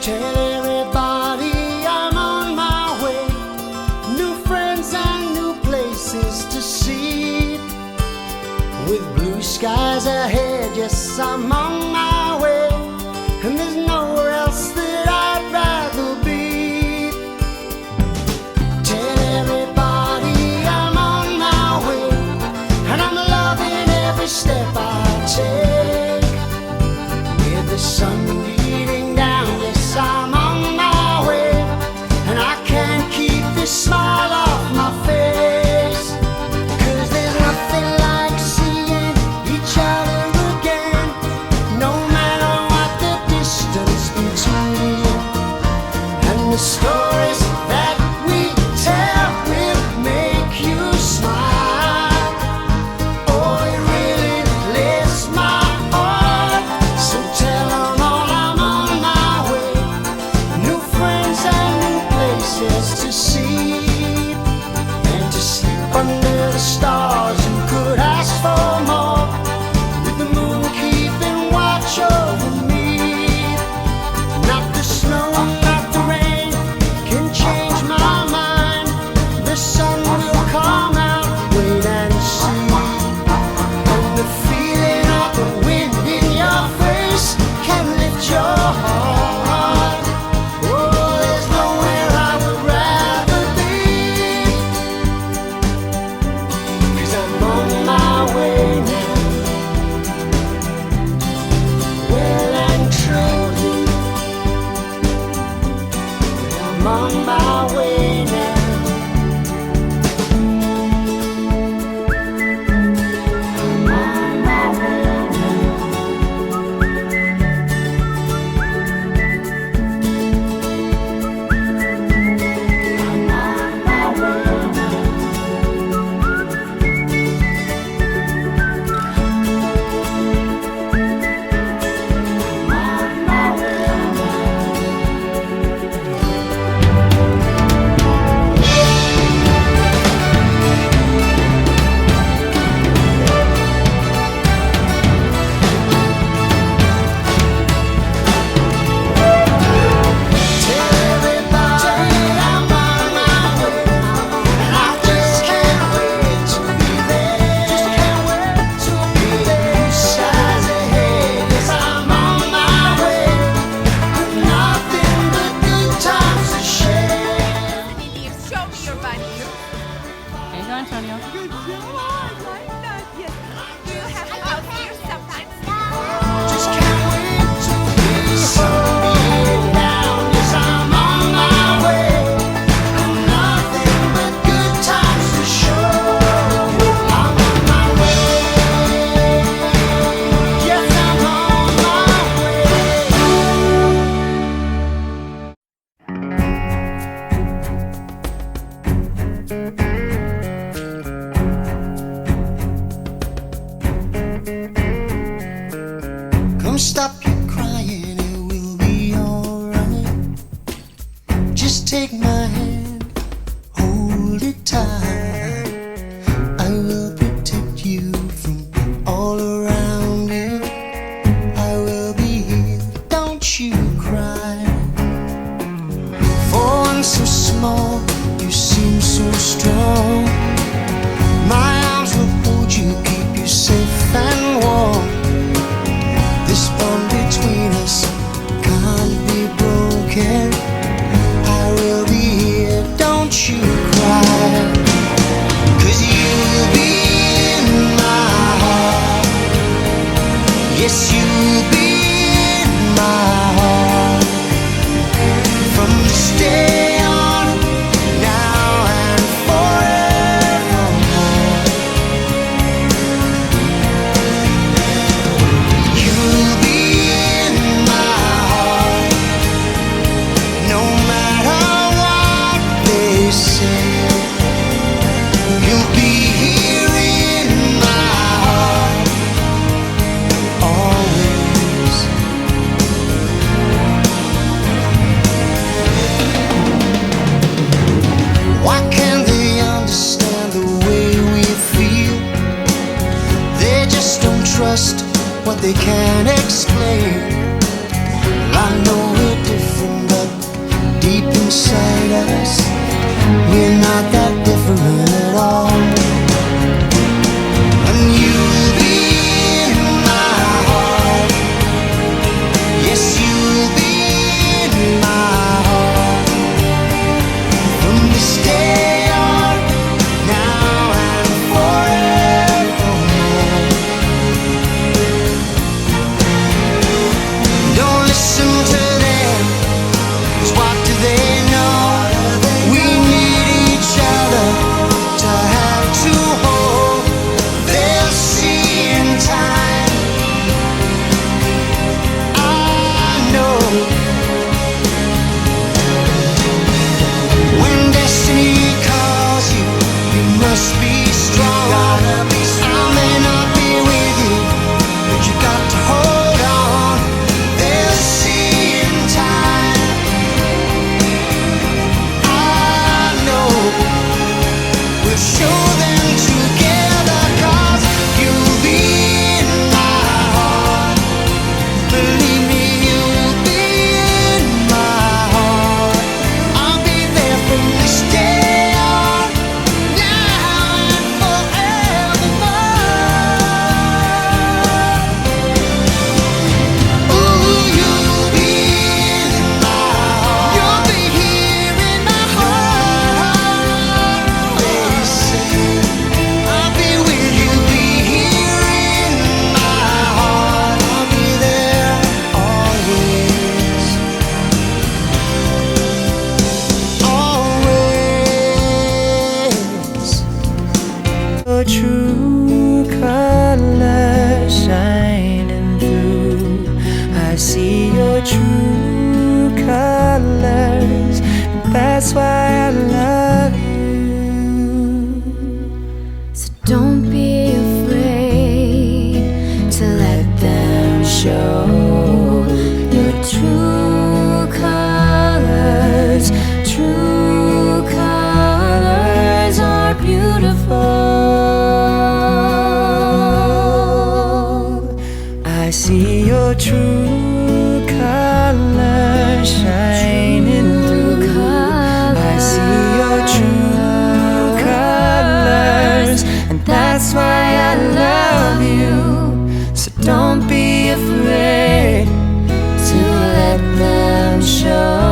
Tell everybody I'm on my way. New friends and new places to see. With blue skies ahead, yes, I'm on my way. And there's nowhere else that I'd rather be. Tell everybody I'm on my way. And I'm loving every step I take. With the sun beating down, yes, I'm on my way. And I can't keep this smile off my face. 'Cause there's nothing like seeing each other again, no matter what the distance between. And the stories that we tell will make you smile. Oh, it really lifts my heart. So tell them all I'm on my way. New friends and new places to see. And to sleep under the stars, you could ask for more. With the moon keeping watch over me. Not the snow, not the rain can change my mind. The sun will come out, wait and see. And the feeling of the wind in your face can lift your heart. Oh, there's nowhere I would rather be. 'Cause I'm on my way now, well and truly. I'm on my way now. I'm on my way now. I'm on my way now. I'm on my way Tell everybody I'm on my way. And I just can't wait to be there. Blue skies ahead, yes, I'm on my way. Nothing but good times to share. Show me your body. Hey, Antonio. Oh, I like that. Yes. Do you have it out here sometimes? Just can't wait to be sunbeaming down. Yes, I'm on my way. Nothing but good times to show. I'm on my way. Yes, I'm on my way. Come stop your crying, it will be alright. Just take my hand, hold it tight. I will protect you from all around you. I will be here, don't you cry. For one so small, you seem so strong. My arms will hold you, keep you safe and warm. This bond between us can't be broken. I will be here, don't you cry. 'Cause you'll be in my heart. Yes, you'll be in my heart. From this day on, now and forevermore. You'll be in my heart, no matter what they say. You'll be here in my heart, always. Why can't they understand the way we feel? They just don't trust what they can't explain. I know we're different inside us. We're not that different at all. And you'll be in my heart. Yes, you'll be in my heart. From this day on, now and forevermore. Don't listen to them, 'cause what do they know? We need each other to have to hold. They'll see in time. I know when destiny calls you, you must be strong. I may not be with you, but you got to hold on. They'll see in time. I know we'll show them together, 'cause you'll be in my heart. Believe me, you'll be in my heart. I'll be there from this day on, now and forevermore. Ooh, you'll be in my heart. You'll be here in my heart. Always say, I'll be with you, be here in my heart. I'll be there always, always. Your true colors shining through. I see your true colors. That's why I love you. So don't be afraid to let them show your true colors. True colors are beautiful. I see your true colors shining through. I see your true colors, and that's why I love you. So don't be afraid to let them show.